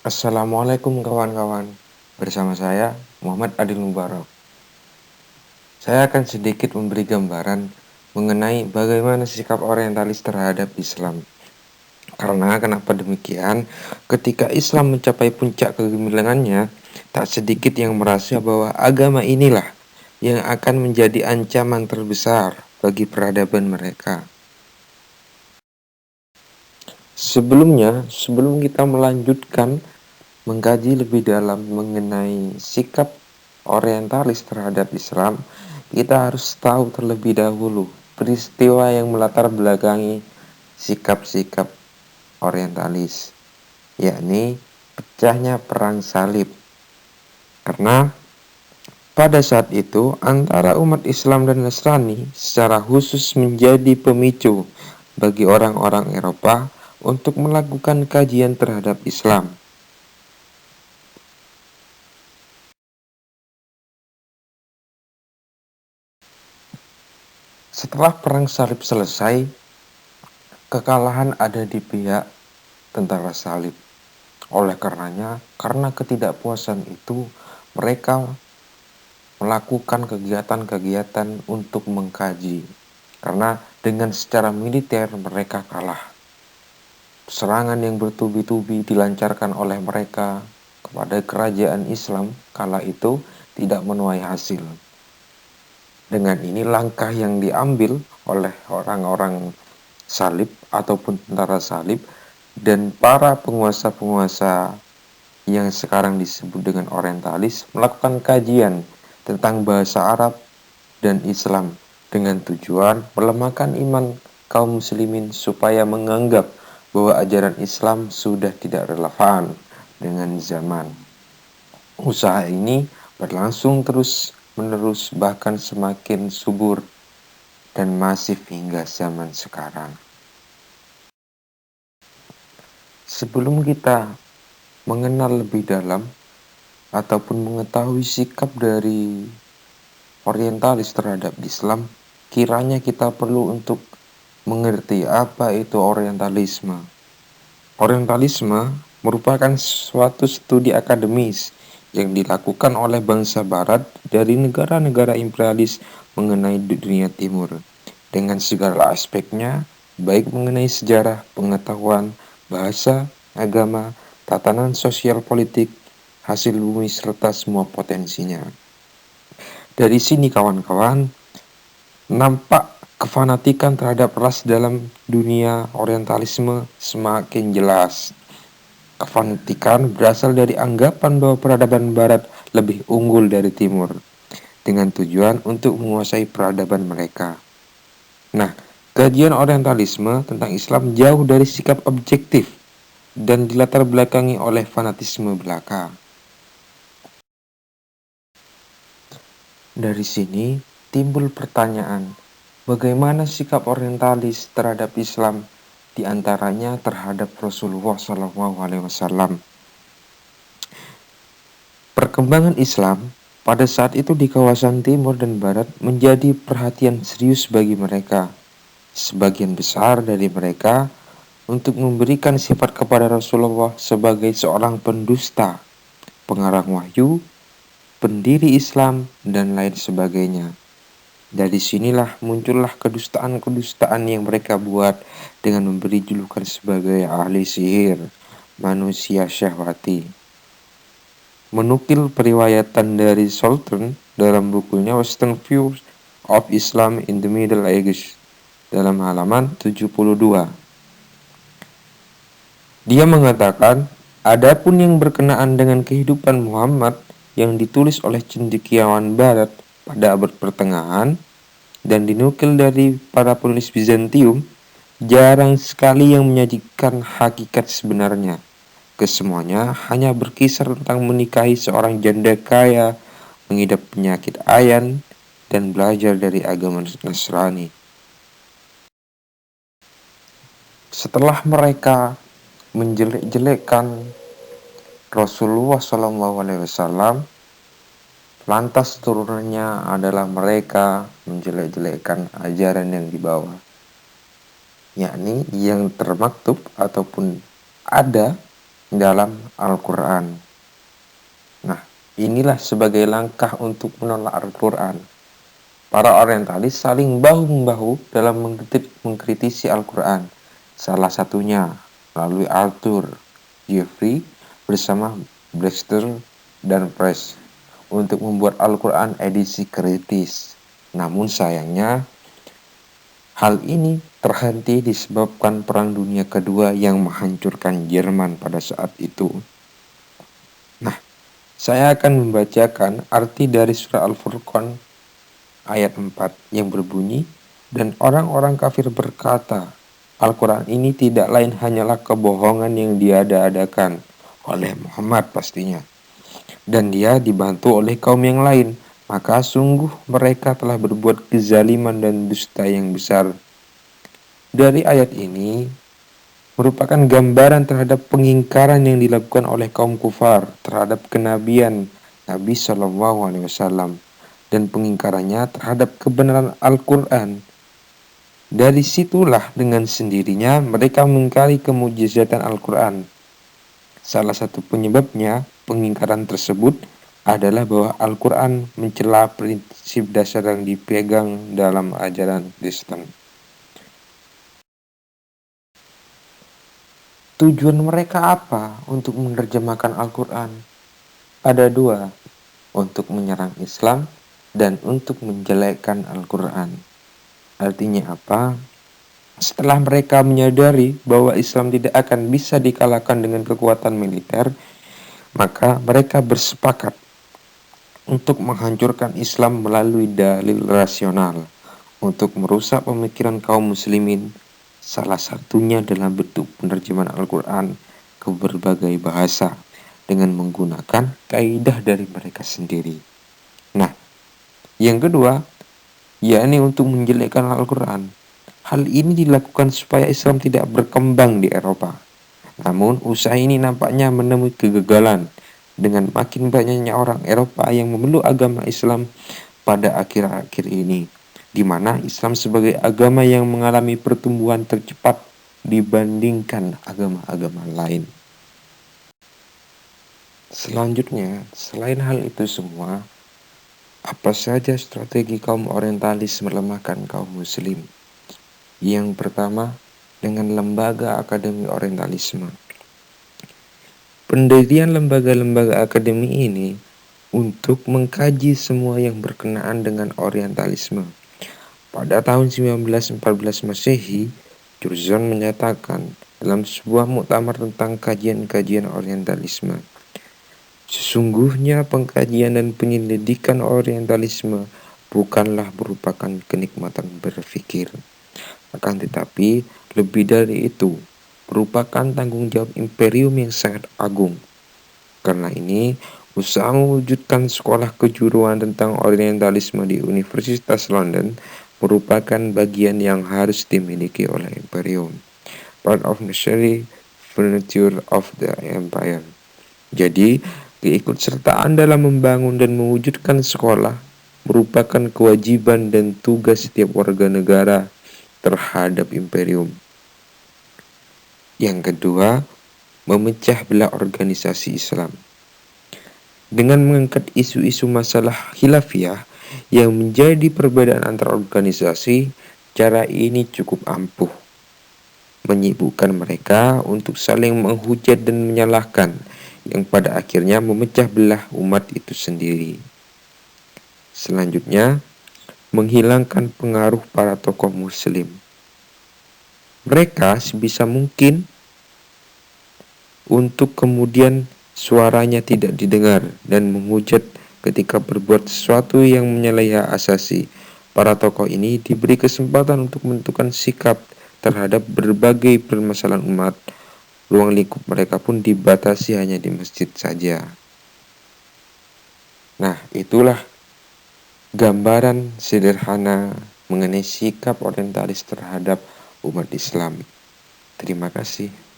Assalamualaikum kawan-kawan. Bersama saya Muhammad Adil Mubarak. Saya akan sedikit memberi gambaran mengenai bagaimana sikap orientalis terhadap Islam. Karena kenapa demikian? Ketika Islam mencapai puncak kegemilangannya, tak sedikit yang merasa bahwa agama inilah yang akan menjadi ancaman terbesar bagi peradaban mereka. Sebelum kita melanjutkan mengkaji lebih dalam mengenai sikap orientalis terhadap Islam, kita harus tahu terlebih dahulu peristiwa yang melatar belakangi sikap-sikap orientalis, yakni pecahnya perang salib. Karena pada saat itu antara umat Islam dan Nasrani secara khusus menjadi pemicu bagi orang-orang Eropa untuk melakukan kajian terhadap Islam. Setelah perang salib selesai, kekalahan ada di pihak tentara salib. Oleh karenanya, karena ketidakpuasan itu, mereka melakukan kegiatan-kegiatan untuk mengkaji. Karena dengan secara militer mereka kalah. Serangan yang bertubi-tubi dilancarkan oleh mereka kepada kerajaan Islam kala itu tidak menuai hasil. Dengan ini langkah yang diambil oleh orang-orang salib ataupun tentara salib dan para penguasa-penguasa yang sekarang disebut dengan orientalis melakukan kajian tentang bahasa Arab dan Islam dengan tujuan melemahkan iman kaum muslimin supaya menganggap bahwa ajaran Islam sudah tidak relevan dengan zaman. Usaha ini berlangsung terus-menerus bahkan semakin subur dan masif hingga zaman sekarang. Sebelum kita mengenal lebih dalam ataupun mengetahui sikap dari orientalis terhadap Islam, kiranya kita perlu untuk mengerti apa itu orientalisme. Orientalisme merupakan suatu studi akademis yang dilakukan oleh bangsa barat dari negara-negara imperialis mengenai dunia timur dengan segala aspeknya, baik mengenai sejarah, pengetahuan, bahasa, agama, tatanan sosial politik, hasil bumi serta semua potensinya. Dari sini kawan-kawan, nampak kefanatikan terhadap ras dalam dunia orientalisme semakin jelas. Kefanatikan berasal dari anggapan bahwa peradaban barat lebih unggul dari timur dengan tujuan untuk menguasai peradaban mereka. Nah, kajian orientalisme tentang Islam jauh dari sikap objektif dan dilatar belakangi oleh fanatisme belaka. Dari sini timbul pertanyaan, bagaimana sikap orientalis terhadap Islam, di antaranya terhadap Rasulullah SAW. Perkembangan Islam pada saat itu di kawasan timur dan barat menjadi perhatian serius bagi mereka. Sebagian besar dari mereka untuk memberikan sifat kepada Rasulullah sebagai seorang pendusta, pengarang wahyu, pendiri Islam, dan lain sebagainya. Dari sinilah muncullah kedustaan-kedustaan yang mereka buat dengan memberi julukan sebagai ahli sihir, manusia syahwati. Menukil periwayatan dari Sultan dalam bukunya Western Views of Islam in the Middle Ages dalam halaman 72. Dia mengatakan, adapun yang berkenaan dengan kehidupan Muhammad yang ditulis oleh cendekiawan barat pada abad pertengahan dan dinukil dari para penulis Bizantium, jarang sekali yang menyajikan hakikat sebenarnya. Kesemuanya hanya berkisar tentang menikahi seorang janda kaya, mengidap penyakit ayan, dan belajar dari agama Nasrani. Setelah mereka menjelek-jelekkan Rasulullah SAW, lantas turunannya adalah mereka menjelek-jelekkan ajaran yang dibawa, yakni yang termaktub ataupun ada dalam Al-Quran. Nah, inilah sebagai langkah untuk menolak Al-Quran. Para orientalis saling bahu-membahu dalam mengkritisi Al-Quran. Salah satunya melalui Arthur Jeffrey bersama Baxter dan Press untuk membuat Al-Quran edisi kritis. Namun sayangnya, hal ini terhenti disebabkan Perang Dunia Kedua yang menghancurkan Jerman pada saat itu. Nah, saya akan membacakan arti dari surah Al-Furqan ayat 4 yang berbunyi, dan orang-orang kafir berkata, Al-Quran ini tidak lain hanyalah kebohongan yang diada-adakan oleh Muhammad pastinya, dan dia dibantu oleh kaum yang lain. Maka sungguh mereka telah berbuat kezaliman dan dusta yang besar. Dari ayat ini merupakan gambaran terhadap pengingkaran yang dilakukan oleh kaum kufar terhadap kenabian Nabi SAW dan pengingkarannya terhadap kebenaran Al-Quran. Dari situlah dengan sendirinya mereka mengingkari kemujizatan Al-Quran. Salah satu penyebabnya pengingkaran tersebut adalah bahwa Al-Quran mencela prinsip dasar yang dipegang dalam ajaran Kristen. Tujuan mereka apa untuk menerjemahkan Al-Quran? Ada dua, untuk menyerang Islam dan untuk menjelekkan Al-Quran. Artinya apa? Setelah mereka menyadari bahwa Islam tidak akan bisa dikalahkan dengan kekuatan militer, maka mereka bersepakat untuk menghancurkan Islam melalui dalil rasional, untuk merusak pemikiran kaum muslimin, salah satunya dalam bentuk penerjemahan Al-Quran ke berbagai bahasa dengan menggunakan kaidah dari mereka sendiri. Nah, yang kedua, yakni untuk menjelekkan Al-Quran. Hal ini dilakukan supaya Islam tidak berkembang di Eropa. Namun, usaha ini nampaknya menemui kegagalan dengan makin banyaknya orang Eropa yang memeluk agama Islam pada akhir-akhir ini, di mana Islam sebagai agama yang mengalami pertumbuhan tercepat dibandingkan agama-agama lain. Selanjutnya, selain hal itu semua, apa saja strategi kaum orientalis melemahkan kaum muslim? Yang pertama, dengan lembaga akademi orientalisme. Pendirian lembaga-lembaga akademi ini untuk mengkaji semua yang berkenaan dengan orientalisme. Pada tahun 1914 Masehi, Curzon menyatakan dalam sebuah muktamar tentang kajian-kajian orientalisme, sesungguhnya pengkajian dan penyelidikan orientalisme bukanlah merupakan kenikmatan berpikir, akan tetapi lebih dari itu merupakan tanggung jawab imperium yang sangat agung. Karena ini, usaha mewujudkan sekolah kejuruan tentang orientalisme di Universitas London merupakan bagian yang harus dimiliki oleh imperium, part of necessary furniture of the empire. Jadi, keikutsertaan dalam membangun dan mewujudkan sekolah merupakan kewajiban dan tugas setiap warga negara terhadap imperium. Yang kedua, memecah belah organisasi Islam. Dengan mengangkat isu-isu masalah khilafiyah yang menjadi perbedaan antar organisasi, cara ini cukup ampuh menyibukkan mereka untuk saling menghujat dan menyalahkan, yang pada akhirnya memecah belah umat itu sendiri. Selanjutnya, menghilangkan pengaruh para tokoh muslim. Mereka sebisa mungkin untuk kemudian suaranya tidak didengar dan menghujat ketika berbuat sesuatu yang menyalahi hak asasi. Para tokoh ini diberi kesempatan untuk menentukan sikap terhadap berbagai permasalahan umat. Ruang lingkup mereka pun dibatasi hanya di masjid saja. Nah, itulah gambaran sederhana mengenai sikap orientalis terhadap umat Islam. Terima kasih.